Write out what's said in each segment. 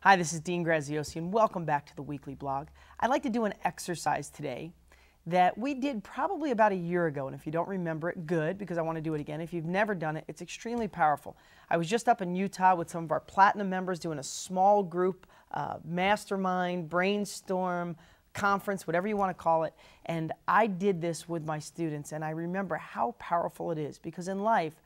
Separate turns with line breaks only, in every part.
Hi, this is Dean Graziosi, and welcome back to the weekly blog. I'd like to do an exercise today that we did probably about a year ago, and if you don't remember it, good, because I want to do it again. If you've never done it, it's extremely powerful. I was just up in Utah with some of our Platinum members doing a small group mastermind, brainstorm, conference, whatever you want to call it, and I did this with my students, and I remember how powerful it is, because in life,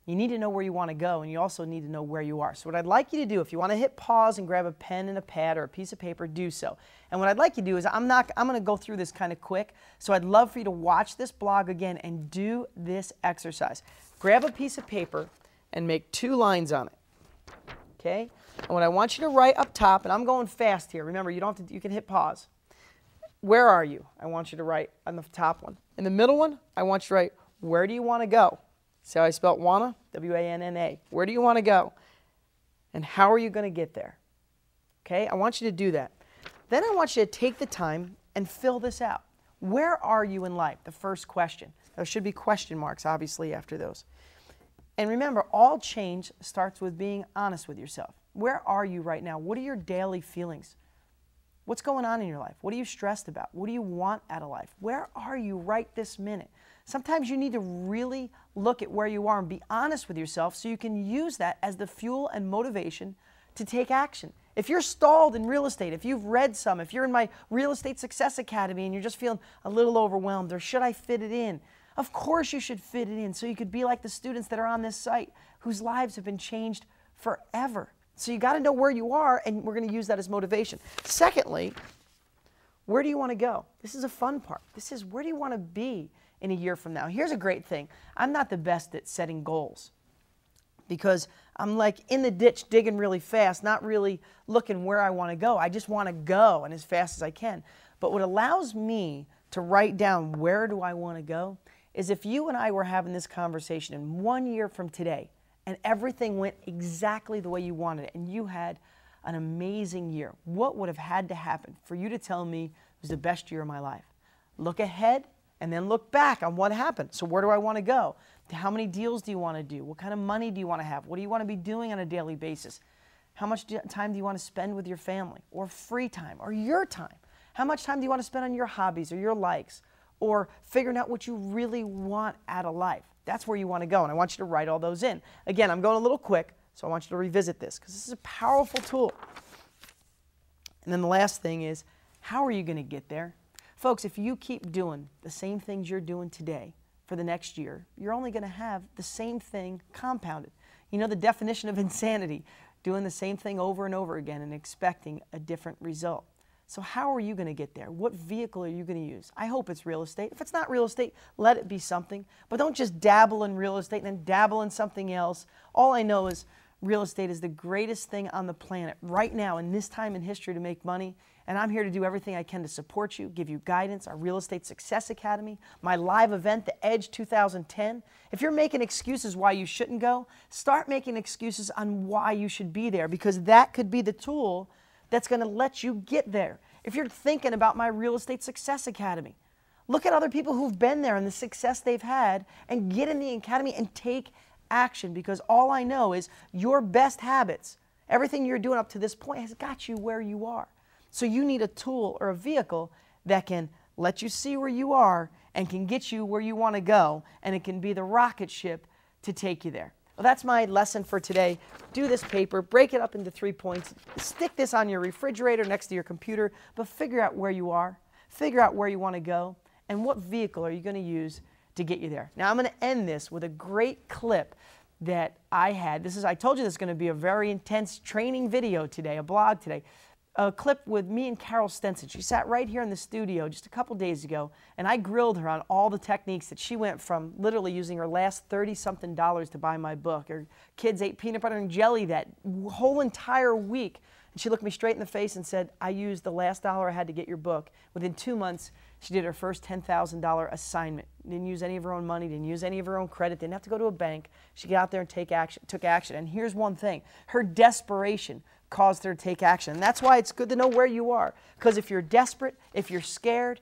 you need to know where you want to go, and you also need to know where you are. So what I'd like you to do, if you want to hit pause and grab a pen and a pad or a piece of paper, do so. And what I'd like you to do is, I'm going to go through this kind of quick, so I'd love for you to watch this blog again and do this exercise. Grab a piece of paper and make 2 lines on it, okay? And what I want you to write up top, and I'm going fast here. Remember, you don't have to, you can hit pause. Where are you? I want you to write on the top one. In the middle one, I want you to write, where do you want to go? See how I spelled wanna? W-A-N-N-A. Where do you want to go? And how are you going to get there? Okay, I want you to do that. Then I want you to take the time and fill this out. Where are you in life? The first question. There should be question marks, obviously, after those. And remember, all change starts with being honest with yourself. Where are you right now? What are your daily feelings? What's going on in your life? What are you stressed about? What do you want out of life? Where are you right this minute? Sometimes you need to really look at where you are and be honest with yourself so you can use that as the fuel and motivation to take action. If you're stalled in real estate, if you've read some, if you're in my Real Estate Success Academy and you're just feeling a little overwhelmed, or should I fit it in? Of course you should fit it in so you could be like the students that are on this site whose lives have been changed forever. So you got to know where you are, and we're going to use that as motivation. Secondly, where do you want to go? This is a fun part. This is, where do you want to be in a year from now? Here's a great thing. I'm not the best at setting goals because I'm like in the ditch digging really fast, not really looking where I want to go. I just want to go and as fast as I can. But what allows me to write down where do I want to go is if you and I were having this conversation in 1 year from today and everything went exactly the way you wanted it and you had an amazing year, what would have had to happen for you to tell me it was the best year of my life? Look ahead and then look back on what happened. So where do I want to go? How many deals do you want to do? What kind of money do you want to have? What do you want to be doing on a daily basis? How much time do you want to spend with your family, or free time, or your time? How much time do you want to spend on your hobbies or your likes, or figuring out what you really want out of life? That's where you want to go, and I want you to write all those in. Again, I'm going a little quick, so I want you to revisit this because this is a powerful tool. And then the last thing is, how are you going to get there? Folks, if you keep doing the same things you're doing today for the next year, you're only going to have the same thing compounded. You know the definition of insanity, doing the same thing over and over again and expecting a different result. So how are you going to get there? What vehicle are you going to use? I hope it's real estate. If it's not real estate, let it be something. But don't just dabble in real estate and then dabble in something else. All I know is real estate is the greatest thing on the planet right now in this time in history to make money. And I'm here to do everything I can to support you, give you guidance, our Real Estate Success Academy, my live event, the Edge 2010. If you're making excuses why you shouldn't go, start making excuses on why you should be there, because that could be the tool that's going to let you get there. If you're thinking about my Real Estate Success Academy, look at other people who've been there and the success they've had and get in the academy and take action, because all I know is your best habits, everything you're doing up to this point has got you where you are. So you need a tool or a vehicle that can let you see where you are and can get you where you want to go, and it can be the rocket ship to take you there. Well, that's my lesson for today. Do this paper, break it up into 3 points, stick this on your refrigerator next to your computer, but figure out where you are, figure out where you want to go, and what vehicle are you going to use to get you there. Now I'm going to end this with a great clip that I had. I told you this is going to be a very intense training video today, a blog today. A clip with me and Carol Stenson. She sat right here in the studio just a couple days ago, and I grilled her on all the techniques that she went from literally using her last $30-something to buy my book. Her kids ate peanut butter and jelly that whole entire week. And she looked me straight in the face and said, I used the last dollar I had to get your book. Within 2 months, she did her first $10,000 assignment. Didn't use any of her own money, didn't use any of her own credit, didn't have to go to a bank. She got out there and took action. And here's one thing. Her desperation caused her to take action. And that's why it's good to know where you are. Because if you're desperate, if you're scared,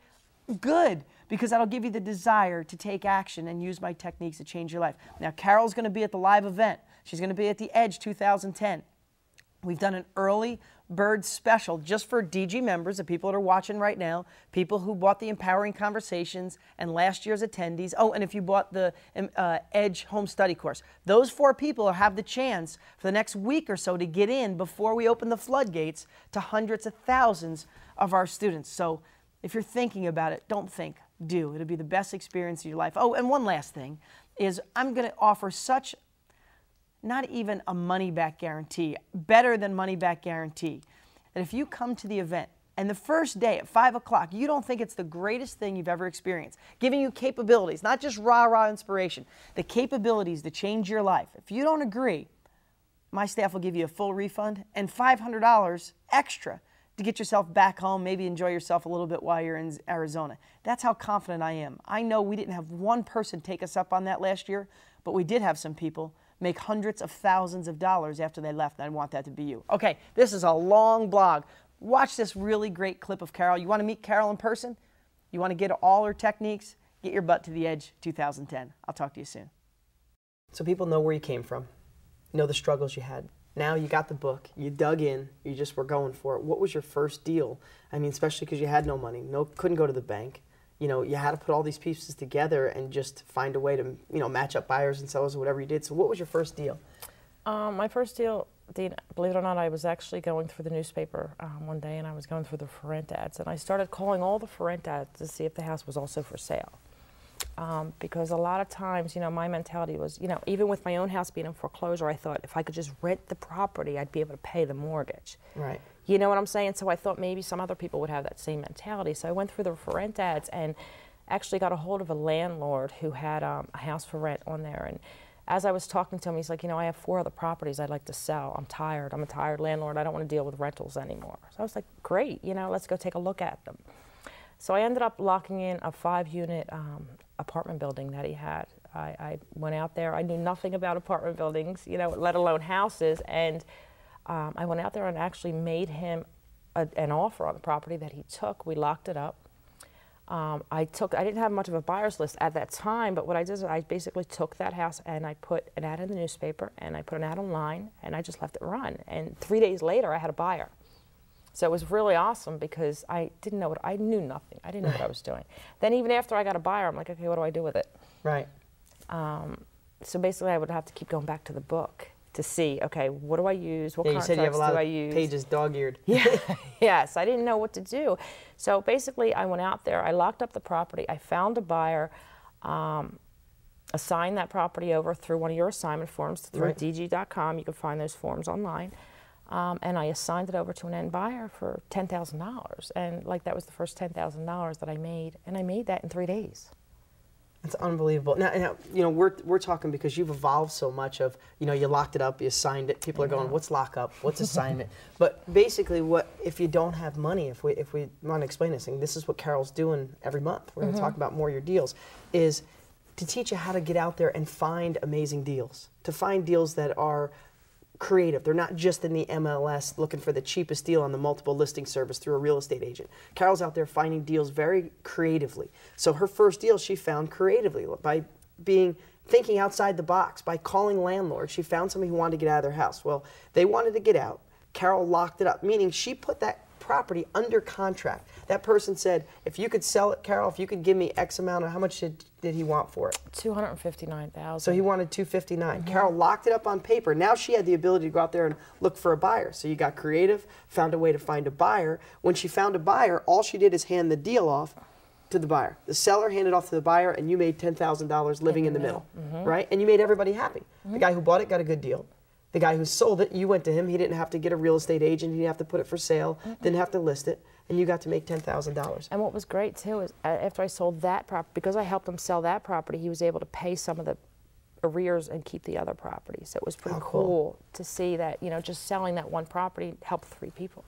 good. Because that'll give you the desire to take action and use my techniques to change your life. Now, Carol's going to be at the live event. She's going to be at the Edge 2010. We've done an early bird special just for DG members, the people that are watching right now, people who bought the Empowering Conversations and last year's attendees. Oh, and if you bought the Edge Home Study course. Those 4 people have the chance for the next week or so to get in before we open the floodgates to hundreds of thousands of our students. So if you're thinking about it, don't think, do. It'll be the best experience of your life. Oh, and one last thing is I'm going to offer such not even a money-back guarantee, better than money-back guarantee, that if you come to the event and the first day at 5 o'clock, you don't think it's the greatest thing you've ever experienced, giving you capabilities, not just rah-rah inspiration, the capabilities to change your life. If you don't agree, my staff will give you a full refund and $500 extra to get yourself back home, maybe enjoy yourself a little bit while you're in Arizona. That's how confident I am. I know we didn't have one person take us up on that last year, but we did have some people make hundreds of thousands of dollars after they left, and I want that to be you. Okay, this is a long blog. Watch this really great clip of Carol. You want to meet Carol in person? You want to get all her techniques? Get your butt to the Edge 2010. I'll talk to you soon. So people know where you came from, know the struggles you had. Now you got the book, you dug in, you just were going for it. What was your first deal? I mean, especially because you had no money, couldn't go to the bank. You know, you had to put all these pieces together and just find a way to, you know, match up buyers and sellers or whatever you did. So what was your first deal?
My first deal, Dean, believe it or not, I was actually going through the newspaper one day, and I was going through the for rent ads, and I started calling all the for rent ads to see if the house was also for sale. Because a lot of times, you know, my mentality was, you know, even with my own house being in foreclosure, I thought if I could just rent the property, I'd be able to pay the mortgage.
Right.
You know what I'm saying? So I thought maybe some other people would have that same mentality. So I went through the for rent ads and actually got a hold of a landlord who had a house for rent on there. And as I was talking to him, he's like, you know, I have 4 other properties I'd like to sell. I'm tired. I'm a tired landlord. I don't want to deal with rentals anymore. So I was like, great, you know, let's go take a look at them. So I ended up locking in a 5-unit apartment building that he had. I went out there. I knew nothing about apartment buildings, you know, let alone houses. And I went out there and actually made him an offer on the property that he took. We locked it up. I didn't have much of a buyer's list at that time, but what I did is I basically took that house and I put an ad in the newspaper and I put an ad online and I just let it run. And 3 days later, I had a buyer. So it was really awesome because I knew nothing. I didn't know what I was doing. Then even after I got a buyer, I'm like, okay, what do I do with it?
Right.
So basically, I would have to keep going back to the book to see, okay, what do I use? What contracts do I use?
You said you have a lot of pages dog-eared.
Yeah. Yes, I didn't know what to do. So basically, I went out there, I locked up the property, I found a buyer, assigned that property over through one of your assignment forms, through dg.com. You can find those forms online. And I assigned it over to an end buyer for $10,000. And like that was the first $10,000 that I made. And I made that in 3 days.
That's unbelievable. Now, you know, we're talking because you've evolved so much of, you know, you locked it up, you assigned it. People are going, what's lockup? What's assignment? But basically, if you don't have money, if we want to explain this thing, this is what Carol's doing every month. We're going to talk about more of your deals, is to teach you how to get out there and find amazing deals, to find deals that are creative. They're not just in the MLS looking for the cheapest deal on the multiple listing service through a real estate agent. Carol's out there finding deals very creatively. So her first deal she found creatively by thinking outside the box, by calling landlords. She found somebody who wanted to get out of their house. Well, they wanted to get out. Carol locked it up, meaning she put that property under contract. That person said, if you could sell it, Carol, if you could give me X amount, how much did he want for it?
$259,000.
So he wanted $259,000. Carol locked it up on paper. Now she had the ability to go out there and look for a buyer. So you got creative, found a way to find a buyer. When she found a buyer, all she did is hand the deal off to the buyer. The seller handed off to the buyer, and you made $10,000 living in the middle, right? And you made everybody happy. The guy who bought it got a good deal. The guy who sold it, you went to him. He didn't have to get a real estate agent. He didn't have to put it for sale. Didn't have to list it. And you got to make $10,000.
And what was great, too, is after I sold that property, because I helped him sell that property, he was able to pay some of the arrears and keep the other property. So it was pretty cool to see that, you know, just selling that one property helped 3 people.